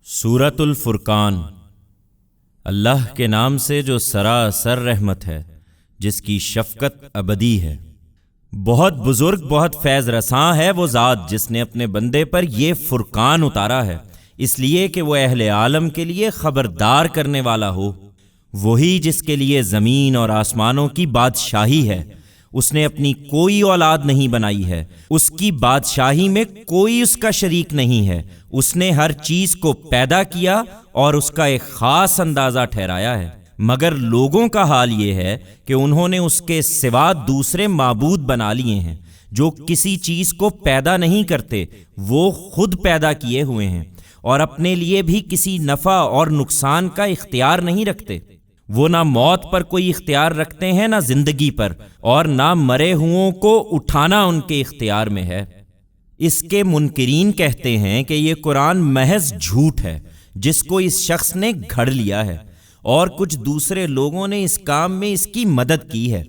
سورۃ الفرقان۔ اللہ کے نام سے جو سراسر رحمت ہے، جس کی شفقت ابدی ہے۔ بہت بزرگ، بہت فیض رساں ہے وہ ذات جس نے اپنے بندے پر یہ فرقان اتارا ہے، اس لیے کہ وہ اہل عالم کے لیے خبردار کرنے والا ہو۔ وہی جس کے لیے زمین اور آسمانوں کی بادشاہی ہے، اس نے اپنی کوئی اولاد نہیں بنائی ہے، اس کی بادشاہی میں کوئی اس کا شریک نہیں ہے۔ اس نے ہر چیز کو پیدا کیا اور اس کا ایک خاص اندازہ ٹھہرایا ہے، مگر لوگوں کا حال یہ ہے کہ انہوں نے اس کے سوا دوسرے معبود بنا لیے ہیں جو کسی چیز کو پیدا نہیں کرتے، وہ خود پیدا کیے ہوئے ہیں اور اپنے لیے بھی کسی نفع اور نقصان کا اختیار نہیں رکھتے۔ وہ نہ موت پر کوئی اختیار رکھتے ہیں، نہ زندگی پر، اور نہ مرے ہوں کو اٹھانا ان کے اختیار میں ہے۔ اس کے منکرین کہتے ہیں کہ یہ قرآن محض جھوٹ ہے جس کو اس شخص نے گھڑ لیا ہے، اور کچھ دوسرے لوگوں نے اس کام میں اس کی مدد کی ہے۔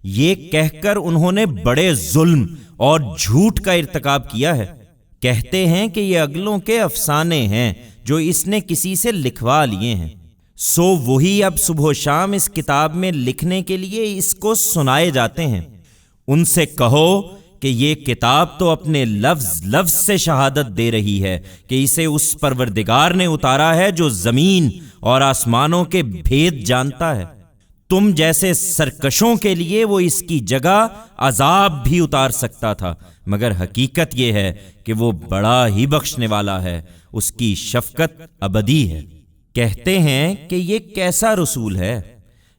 یہ کہہ کر انہوں نے بڑے ظلم اور جھوٹ کا ارتکاب کیا ہے۔ کہتے ہیں کہ یہ اگلوں کے افسانے ہیں جو اس نے کسی سے لکھوا لیے ہیں، سو وہی اب صبح و شام اس کتاب میں لکھنے کے لیے اس کو سنائے جاتے ہیں۔ ان سے کہو کہ یہ کتاب تو اپنے لفظ لفظ سے شہادت دے رہی ہے کہ اسے اس پروردگار نے اتارا ہے جو زمین اور آسمانوں کے بھید جانتا ہے۔ تم جیسے سرکشوں کے لیے وہ اس کی جگہ عذاب بھی اتار سکتا تھا، مگر حقیقت یہ ہے کہ وہ بڑا ہی بخشنے والا ہے، اس کی شفقت ابدی ہے۔ کہتے ہیں کہ یہ کیسا رسول ہے،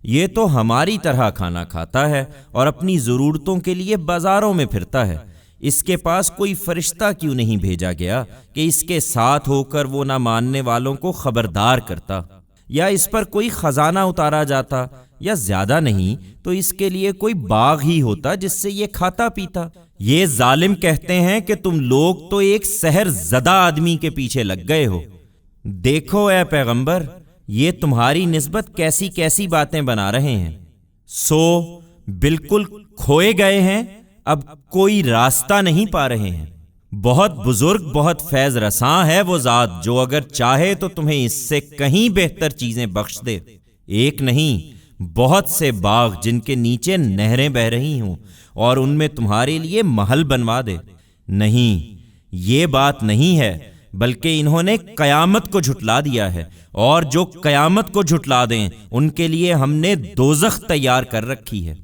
یہ تو ہماری طرح کھانا کھاتا ہے اور اپنی ضرورتوں کے لیے بازاروں میں پھرتا ہے۔ اس کے پاس کوئی فرشتہ کیوں نہیں بھیجا گیا کہ اس کے ساتھ ہو کر وہ نہ ماننے والوں کو خبردار کرتا، یا اس پر کوئی خزانہ اتارا جاتا، یا زیادہ نہیں تو اس کے لیے کوئی باغ ہی ہوتا جس سے یہ کھاتا پیتا۔ یہ ظالم کہتے ہیں کہ تم لوگ تو ایک سحر زدہ آدمی کے پیچھے لگ گئے ہو۔ دیکھو اے پیغمبر، یہ تمہاری نسبت کیسی کیسی باتیں بنا رہے ہیں، سو بالکل کھوئے گئے ہیں، اب کوئی راستہ نہیں پا رہے ہیں۔ بہت بزرگ، بہت فیض رساں ہے وہ ذات جو اگر چاہے تو تمہیں اس سے کہیں بہتر چیزیں بخش دے۔ ایک نہیں، بہت سے باغ جن کے نیچے نہریں بہہ رہی ہوں، اور ان میں تمہارے لیے محل بنوا دے۔ نہیں، یہ بات نہیں ہے، بلکہ انہوں نے قیامت کو جھٹلا دیا ہے، اور جو قیامت کو جھٹلا دیں ان کے لیے ہم نے دوزخ تیار کر رکھی ہے۔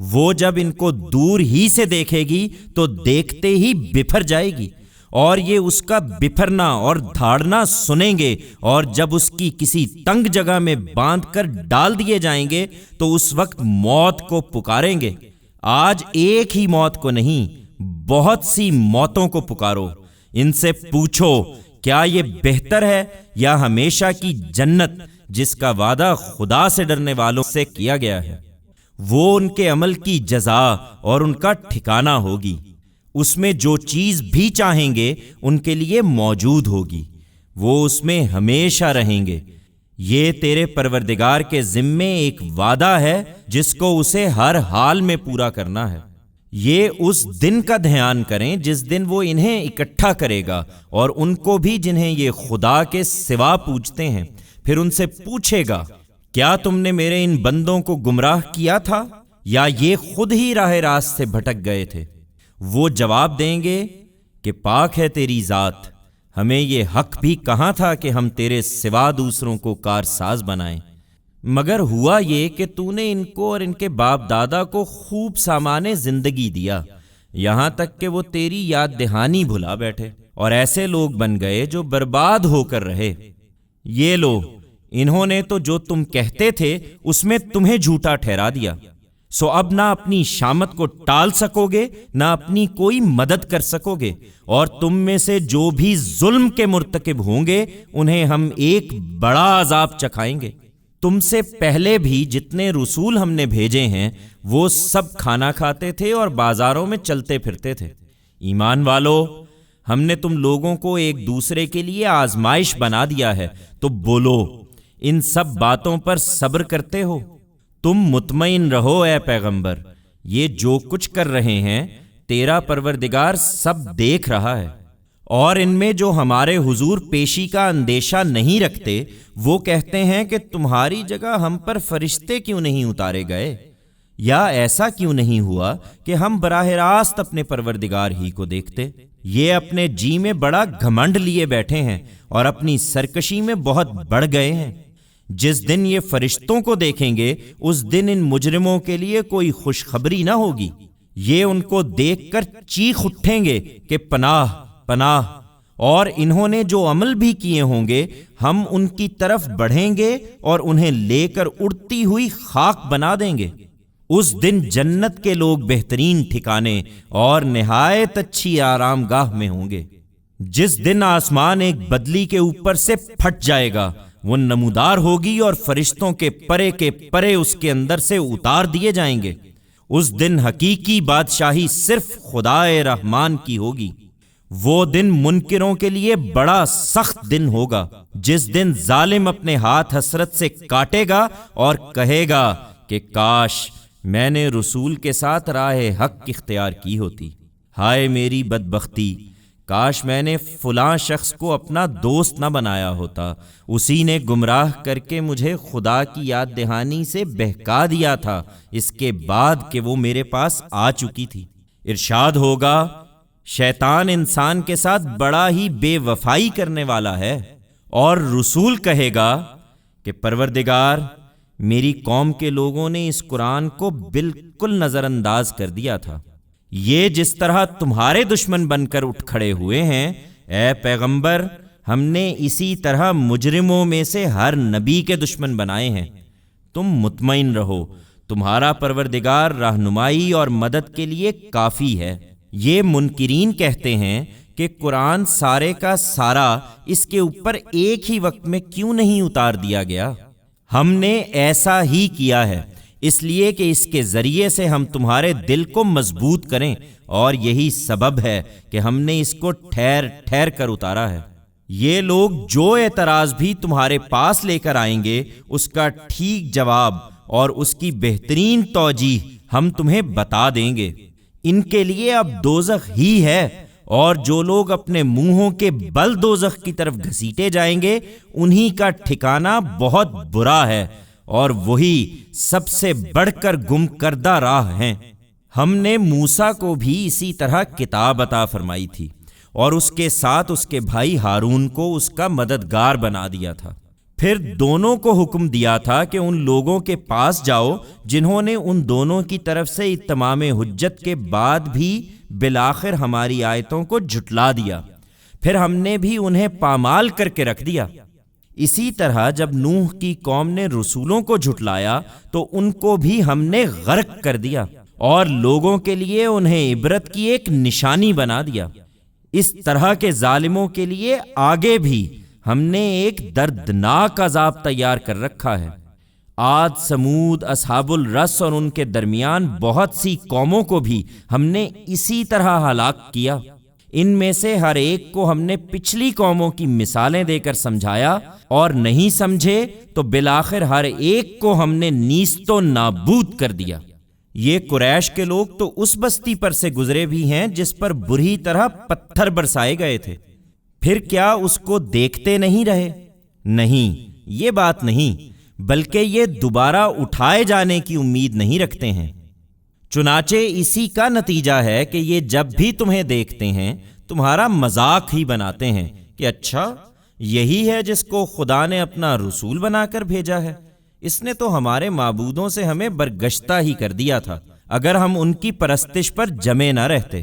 وہ جب ان کو دور ہی سے دیکھے گی تو دیکھتے ہی بپھر جائے گی، اور یہ اس کا بپھرنا اور دھاڑنا سنیں گے، اور جب اس کی کسی تنگ جگہ میں باندھ کر ڈال دیے جائیں گے تو اس وقت موت کو پکاریں گے۔ آج ایک ہی موت کو نہیں، بہت سی موتوں کو پکارو۔ ان سے پوچھو کیا یہ بہتر ہے یا ہمیشہ کی جنت جس کا وعدہ خدا سے ڈرنے والوں سے کیا گیا ہے؟ وہ ان کے عمل کی جزا اور ان کا ٹھکانہ ہوگی، اس میں جو چیز بھی چاہیں گے ان کے لیے موجود ہوگی، وہ اس میں ہمیشہ رہیں گے۔ یہ تیرے پروردگار کے ذمے ایک وعدہ ہے جس کو اسے ہر حال میں پورا کرنا ہے۔ یہ اس دن کا دھیان کریں جس دن وہ انہیں اکٹھا کرے گا، اور ان کو بھی جنہیں یہ خدا کے سوا پوجتے ہیں۔ پھر ان سے پوچھے گا کیا تم نے میرے ان بندوں کو گمراہ کیا تھا، یا یہ خود ہی راہ راست سے بھٹک گئے تھے؟ وہ جواب دیں گے کہ پاک ہے تیری ذات، ہمیں یہ حق بھی کہاں تھا کہ ہم تیرے سوا دوسروں کو کارساز بنائیں، مگر ہوا یہ کہ تو نے ان کو اور ان کے باپ دادا کو خوب سامان زندگی دیا، یہاں تک کہ وہ تیری یاد دہانی بھلا بیٹھے، اور ایسے لوگ بن گئے جو برباد ہو کر رہے۔ یہ لو، انہوں نے تو جو تم کہتے تھے اس میں تمہیں جھوٹا ٹھہرا دیا، سو اب نہ اپنی شامت کو ٹال سکو گے، نہ اپنی کوئی مدد کر سکو گے، اور تم میں سے جو بھی ظلم کے مرتکب ہوں گے انہیں ہم ایک بڑا عذاب چکھائیں گے۔ تم سے پہلے بھی جتنے رسول ہم نے بھیجے ہیں وہ سب کھانا کھاتے تھے اور بازاروں میں چلتے پھرتے تھے۔ ایمان والو، ہم نے تم لوگوں کو ایک دوسرے کے لیے آزمائش بنا دیا ہے، تو بولو ان سب باتوں پر صبر کرتے ہو؟ تم مطمئن رہو اے پیغمبر، یہ جو کچھ کر رہے ہیں تیرا پروردگار سب دیکھ رہا ہے، اور ان میں جو ہمارے حضور پیشی کا اندیشہ نہیں رکھتے وہ کہتے ہیں کہ تمہاری جگہ ہم پر فرشتے کیوں نہیں اتارے گئے، یا ایسا کیوں نہیں ہوا کہ ہم براہ راست اپنے پروردگار ہی کو دیکھتے۔ یہ اپنے جی میں بڑا گھمنڈ لیے بیٹھے ہیں اور اپنی سرکشی میں بہت بڑھ گئے ہیں۔ جس دن یہ فرشتوں کو دیکھیں گے اس دن ان مجرموں کے لیے کوئی خوشخبری نہ ہوگی۔ یہ ان کو دیکھ کر چیخ اٹھیں گے کہ پناہ پناہ، اور انہوں نے جو عمل بھی کیے ہوں گے ہم ان کی طرف بڑھیں گے اور انہیں لے کر اڑتی ہوئی خاک بنا دیں گے۔ اس دن جنت کے لوگ بہترین ٹھکانے اور نہایت اچھی آرام گاہ میں ہوں گے۔ جس دن آسمان ایک بدلی کے اوپر سے پھٹ جائے گا، وہ نمودار ہوگی اور فرشتوں کے پرے اس کے اندر سے اتار دیے جائیں گے۔ اس دن حقیقی بادشاہی صرف خدائے رحمان کی ہوگی۔ وہ دن منکروں کے لیے بڑا سخت دن ہوگا، جس دن ظالم اپنے ہاتھ حسرت سے کاٹے گا اور کہے گا کہ کاش میں نے رسول کے ساتھ راہ حق اختیار کی ہوتی۔ ہائے میری بدبختی، کاش میں نے فلاں شخص کو اپنا دوست نہ بنایا ہوتا، اسی نے گمراہ کر کے مجھے خدا کی یاد دہانی سے بہکا دیا تھا اس کے بعد کہ وہ میرے پاس آ چکی تھی۔ ارشاد ہوگا، شیطان انسان کے ساتھ بڑا ہی بے وفائی کرنے والا ہے، اور رسول کہے گا کہ پروردگار، میری قوم کے لوگوں نے اس قرآن کو بالکل نظر انداز کر دیا تھا۔ یہ جس طرح تمہارے دشمن بن کر اٹھ کھڑے ہوئے ہیں، اے پیغمبر، ہم نے اسی طرح مجرموں میں سے ہر نبی کے دشمن بنائے ہیں۔ تم مطمئن رہو، تمہارا پروردگار رہنمائی اور مدد کے لیے کافی ہے۔ یہ منکرین کہتے ہیں کہ قرآن سارے کا سارا اس کے اوپر ایک ہی وقت میں کیوں نہیں اتار دیا گیا؟ ہم نے ایسا ہی کیا ہے، اس لیے کہ اس کے ذریعے سے ہم تمہارے دل کو مضبوط کریں، اور یہی سبب ہے کہ ہم نے اس کو ٹھہر ٹھہر کر اتارا ہے۔ یہ لوگ جو اعتراض بھی تمہارے پاس لے کر آئیں گے اس کا ٹھیک جواب اور اس کی بہترین توجیہ ہم تمہیں بتا دیں گے۔ ان کے لیے اب دوزخ ہی ہے، اور جو لوگ اپنے منہوں کے بل دوزخ کی طرف گھسیٹے جائیں گے انہی کا ٹھکانہ بہت برا ہے، اور وہی سب سے بڑھ کر گم کردہ راہ ہیں۔ ہم نے موسیٰ کو بھی اسی طرح کتاب عطا فرمائی تھی، اور اس کے ساتھ اس کے بھائی ہارون کو اس کا مددگار بنا دیا تھا۔ پھر دونوں کو حکم دیا تھا کہ ان لوگوں کے پاس جاؤ جنہوں نے ان دونوں کی طرف سے اتمام حجت کے بعد بھی بالآخر ہماری آیتوں کو جھٹلا دیا، پھر ہم نے بھی انہیں پامال کر کے رکھ دیا۔ اسی طرح جب نوح کی قوم نے رسولوں کو جھٹلایا تو ان کو بھی ہم نے غرق کر دیا، اور لوگوں کے لیے انہیں عبرت کی ایک نشانی بنا دیا۔ اس طرح کے ظالموں کے لیے آگے بھی ہم نے ایک دردناک عذاب تیار کر رکھا ہے۔ عاد، سمود، اصحاب الرس اور ان کے درمیان بہت سی قوموں کو بھی ہم نے اسی طرح ہلاک کیا۔ ان میں سے ہر ایک کو ہم نے پچھلی قوموں کی مثالیں دے کر سمجھایا، اور نہیں سمجھے تو بالآخر ہر ایک کو ہم نے نیست و نابود کر دیا۔ یہ قریش کے لوگ تو اس بستی پر سے گزرے بھی ہیں جس پر بری طرح پتھر برسائے گئے تھے، پھر کیا اس کو دیکھتے نہیں رہے؟ نہیں، یہ بات نہیں، بلکہ یہ دوبارہ اٹھائے جانے کی امید نہیں رکھتے ہیں۔ چنانچہ اسی کا نتیجہ ہے کہ یہ جب بھی تمہیں دیکھتے ہیں تمہارا مذاق ہی بناتے ہیں کہ اچھا یہی ہے جس کو خدا نے اپنا رسول بنا کر بھیجا ہے، اس نے تو ہمارے معبودوں سے ہمیں برگشتہ ہی کر دیا تھا اگر ہم ان کی پرستش پر جمے نہ رہتے۔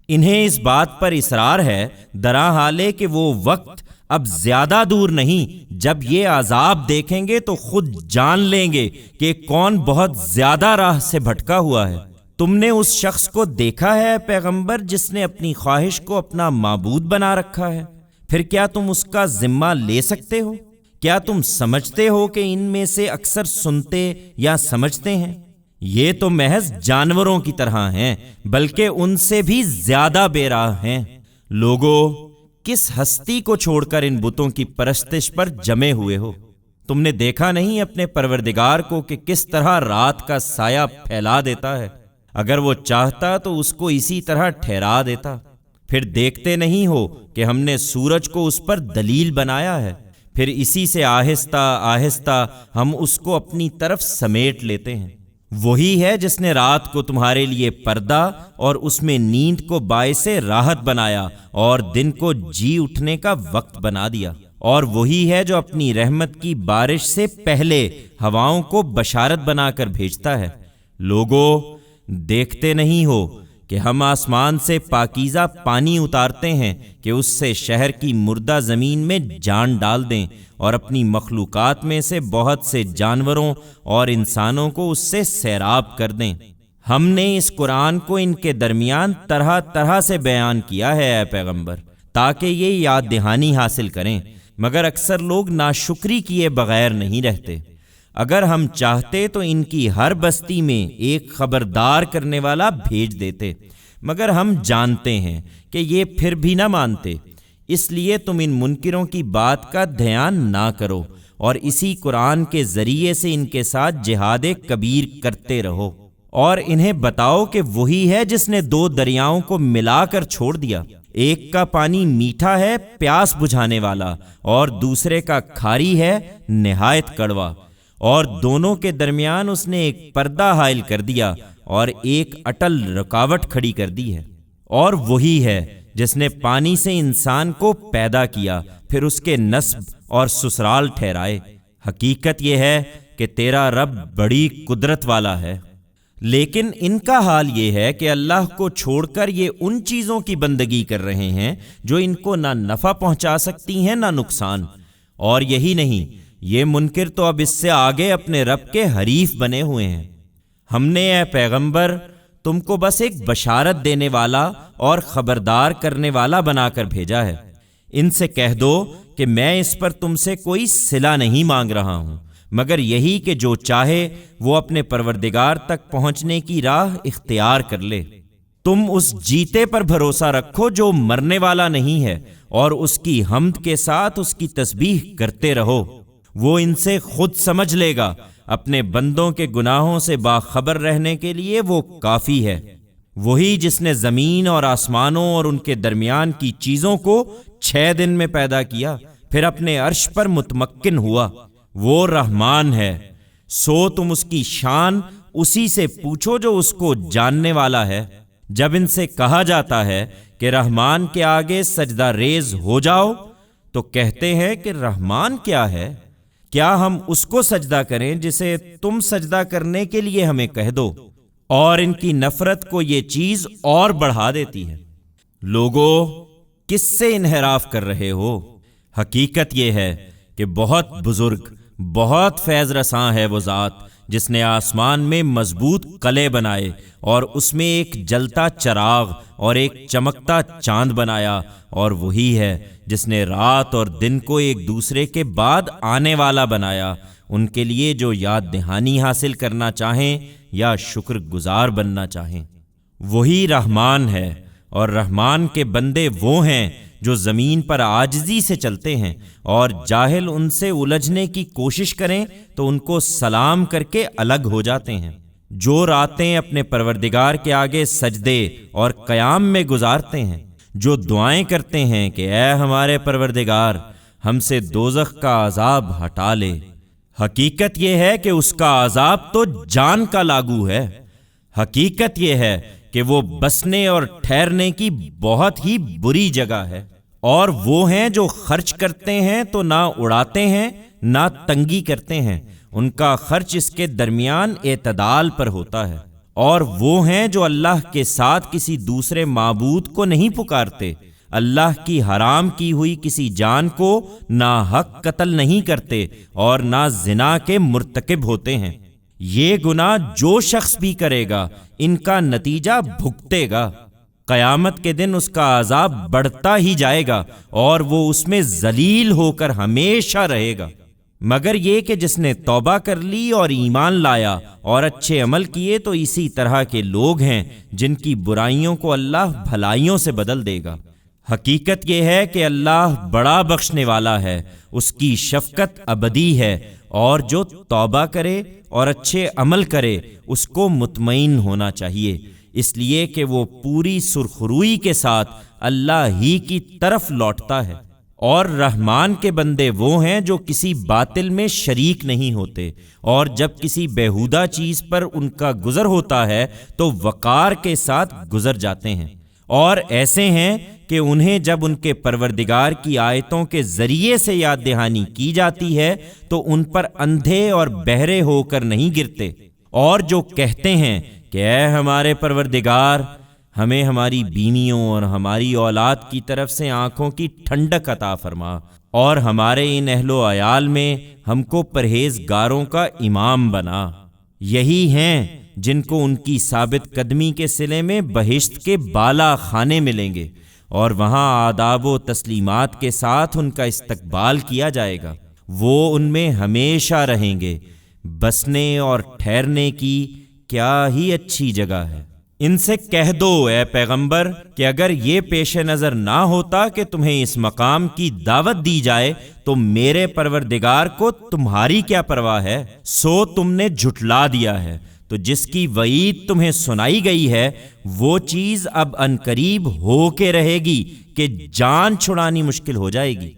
انہیں اس بات پر اصرار ہے درا حالے کہ وہ وقت اب زیادہ دور نہیں جب یہ عذاب دیکھیں گے تو خود جان لیں گے کہ کون بہت زیادہ راہ سے بھٹکا ہوا ہے۔ تم نے اس شخص کو دیکھا ہے پیغمبر جس نے اپنی خواہش کو اپنا معبود بنا رکھا ہے؟ پھر کیا تم اس کا ذمہ لے سکتے ہو؟ کیا تم سمجھتے ہو کہ ان میں سے اکثر سنتے یا سمجھتے ہیں؟ یہ تو محض جانوروں کی طرح ہیں، بلکہ ان سے بھی زیادہ بے راہ ہیں۔ لوگو، کس ہستی کو چھوڑ کر ان بتوں کی پرستش پر جمے ہوئے ہو؟ تم نے دیکھا نہیں اپنے پروردگار کو کہ کس طرح رات کا سایہ پھیلا دیتا ہے؟ اگر وہ چاہتا تو اس کو اسی طرح ٹھہرا دیتا۔ پھر دیکھتے نہیں ہو کہ ہم نے سورج کو اس پر دلیل بنایا ہے، پھر اسی سے آہستہ آہستہ ہم اس کو اپنی طرف سمیٹ لیتے ہیں۔ وہی ہے جس نے رات کو تمہارے لیے پردہ اور اس میں نیند کو باعث راحت بنایا اور دن کو جی اٹھنے کا وقت بنا دیا، اور وہی ہے جو اپنی رحمت کی بارش سے پہلے ہواؤں کو بشارت بنا کر بھیجتا ہے۔ لوگو، دیکھتے نہیں ہو کہ ہم آسمان سے پاکیزہ پانی اتارتے ہیں کہ اس سے شہر کی مردہ زمین میں جان ڈال دیں اور اپنی مخلوقات میں سے بہت سے جانوروں اور انسانوں کو اس سے سیراب کر دیں۔ ہم نے اس قرآن کو ان کے درمیان طرح طرح سے بیان کیا ہے اے پیغمبر، تاکہ یہ یاد دہانی حاصل کریں، مگر اکثر لوگ ناشکری کیے بغیر نہیں رہتے۔ اگر ہم چاہتے تو ان کی ہر بستی میں ایک خبردار کرنے والا بھیج دیتے، مگر ہم جانتے ہیں کہ یہ پھر بھی نہ مانتے، اس لیے تم ان منکروں کی بات کا دھیان نہ کرو اور اسی قرآن کے ذریعے سے ان کے ساتھ جہاد کبیر کرتے رہو، اور انہیں بتاؤ کہ وہی ہے جس نے دو دریاؤں کو ملا کر چھوڑ دیا، ایک کا پانی میٹھا ہے پیاس بجھانے والا اور دوسرے کا کھاری ہے نہایت کڑوا، اور دونوں کے درمیان اس نے ایک پردہ حائل کر دیا اور ایک اٹل رکاوٹ کھڑی کر دی ہے، اور وہی ہے جس نے پانی سے انسان کو پیدا کیا پھر اس کے نسب اور سسرال ٹھہرائے۔ حقیقت یہ ہے کہ تیرا رب بڑی قدرت والا ہے۔ لیکن ان کا حال یہ ہے کہ اللہ کو چھوڑ کر یہ ان چیزوں کی بندگی کر رہے ہیں جو ان کو نہ نفع پہنچا سکتی ہیں نہ نقصان، اور یہی نہیں، یہ منکر تو اب اس سے آگے اپنے رب کے حریف بنے ہوئے ہیں۔ ہم نے اے پیغمبر تم کو بس ایک بشارت دینے والا اور خبردار کرنے والا بنا کر بھیجا ہے۔ ان سے کہہ دو کہ میں اس پر تم سے کوئی صلہ نہیں مانگ رہا ہوں، مگر یہی کہ جو چاہے وہ اپنے پروردگار تک پہنچنے کی راہ اختیار کر لے۔ تم اس جیتے پر بھروسہ رکھو جو مرنے والا نہیں ہے، اور اس کی حمد کے ساتھ اس کی تسبیح کرتے رہو، وہ ان سے خود سمجھ لے گا۔ اپنے بندوں کے گناہوں سے باخبر رہنے کے لیے وہ کافی ہے۔ وہی جس نے زمین اور آسمانوں اور ان کے درمیان کی چیزوں کو 6 دن میں پیدا کیا، پھر اپنے عرش پر متمکن ہوا، وہ رحمان ہے، سو تم اس کی شان اسی سے پوچھو جو اس کو جاننے والا ہے۔ جب ان سے کہا جاتا ہے کہ رحمان کے آگے سجدہ ریز ہو جاؤ تو کہتے ہیں کہ رحمان کیا ہے؟ کیا ہم اس کو سجدہ کریں جسے تم سجدہ کرنے کے لیے ہمیں کہہ دو؟ اور ان کی نفرت کو یہ چیز اور بڑھا دیتی ہے۔ لوگو، کس سے انحراف کر رہے ہو؟ حقیقت یہ ہے کہ بہت بزرگ، بہت فیض رساں ہے وہ ذات جس نے آسمان میں مضبوط قلعے بنائے اور اس میں ایک جلتا چراغ اور ایک چمکتا چاند بنایا، اور وہی ہے جس نے رات اور دن کو ایک دوسرے کے بعد آنے والا بنایا، ان کے لیے جو یاد دہانی حاصل کرنا چاہیں یا شکر گزار بننا چاہیں۔ وہی رحمان ہے، اور رحمان کے بندے وہ ہیں جو زمین پر عاجزی سے چلتے ہیں، اور جاہل ان سے الجھنے کی کوشش کریں تو ان کو سلام کر کے الگ ہو جاتے ہیں۔ جو راتیں اپنے پروردگار کے آگے سجدے اور قیام میں گزارتے ہیں، جو دعائیں کرتے ہیں کہ اے ہمارے پروردگار ہم سے دوزخ کا عذاب ہٹا لے، حقیقت یہ ہے کہ اس کا عذاب تو جان کا لاگو ہے۔ حقیقت یہ ہے کہ وہ بسنے اور ٹھہرنے کی بہت ہی بری جگہ ہے، اور وہ ہیں جو خرچ کرتے ہیں تو نہ اڑاتے ہیں نہ تنگی کرتے ہیں، ان کا خرچ اس کے درمیان اعتدال پر ہوتا ہے، اور وہ ہیں جو اللہ کے ساتھ کسی دوسرے معبود کو نہیں پکارتے، اللہ کی حرام کی ہوئی کسی جان کو ناحق قتل نہیں کرتے، اور نہ زنا کے مرتکب ہوتے ہیں۔ یہ گناہ جو شخص بھی کرے گا ان کا نتیجہ بھگتے گا۔ قیامت کے دن اس کا عذاب بڑھتا ہی جائے گا اور وہ اس میں ذلیل ہو کر ہمیشہ رہے گا، مگر یہ کہ جس نے توبہ کر لی اور ایمان لایا اور اچھے عمل کیے تو اسی طرح کے لوگ ہیں جن کی برائیوں کو اللہ بھلائیوں سے بدل دے گا۔ حقیقت یہ ہے کہ اللہ بڑا بخشنے والا ہے، اس کی شفقت ابدی ہے، اور جو توبہ کرے اور اچھے عمل کرے اس کو مطمئن ہونا چاہیے، اس لیے کہ وہ پوری سرخروئی کے ساتھ اللہ ہی کی طرف لوٹتا ہے۔ اور رحمان کے بندے وہ ہیں جو کسی باطل میں شریک نہیں ہوتے، اور جب کسی بیہودہ چیز پر ان کا گزر ہوتا ہے تو وقار کے ساتھ گزر جاتے ہیں، اور ایسے ہیں کہ انہیں جب ان کے پروردگار کی آیتوں کے ذریعے سے یاد دہانی کی جاتی ہے تو ان پر اندھے اور بہرے ہو کر نہیں گرتے، اور جو کہتے ہیں کہ اے ہمارے پروردگار، ہمیں ہماری بیویوں اور ہماری اولاد کی طرف سے آنکھوں کی ٹھنڈک عطا فرما، اور ہمارے ان اہل و عیال میں ہم کو پرہیزگاروں کا امام بنا۔ یہی ہیں جن کو ان کی ثابت قدمی کے صلے میں بہشت کے بالا خانے ملیں گے، اور وہاں آداب و تسلیمات کے ساتھ ان کا استقبال کیا جائے گا۔ وہ ان میں ہمیشہ رہیں گے، بسنے اور ٹھہرنے کی کیا ہی اچھی جگہ ہے۔ ان سے کہہ دو اے پیغمبر کہ اگر یہ پیش نظر نہ ہوتا کہ تمہیں اس مقام کی دعوت دی جائے تو میرے پروردگار کو تمہاری کیا پرواہ ہے، سو تم نے جھٹلا دیا ہے۔ تو جس کی وعید تمہیں سنائی گئی ہے وہ چیز اب عنقریب ہو کے رہے گی کہ جان چھڑانی مشکل ہو جائے گی۔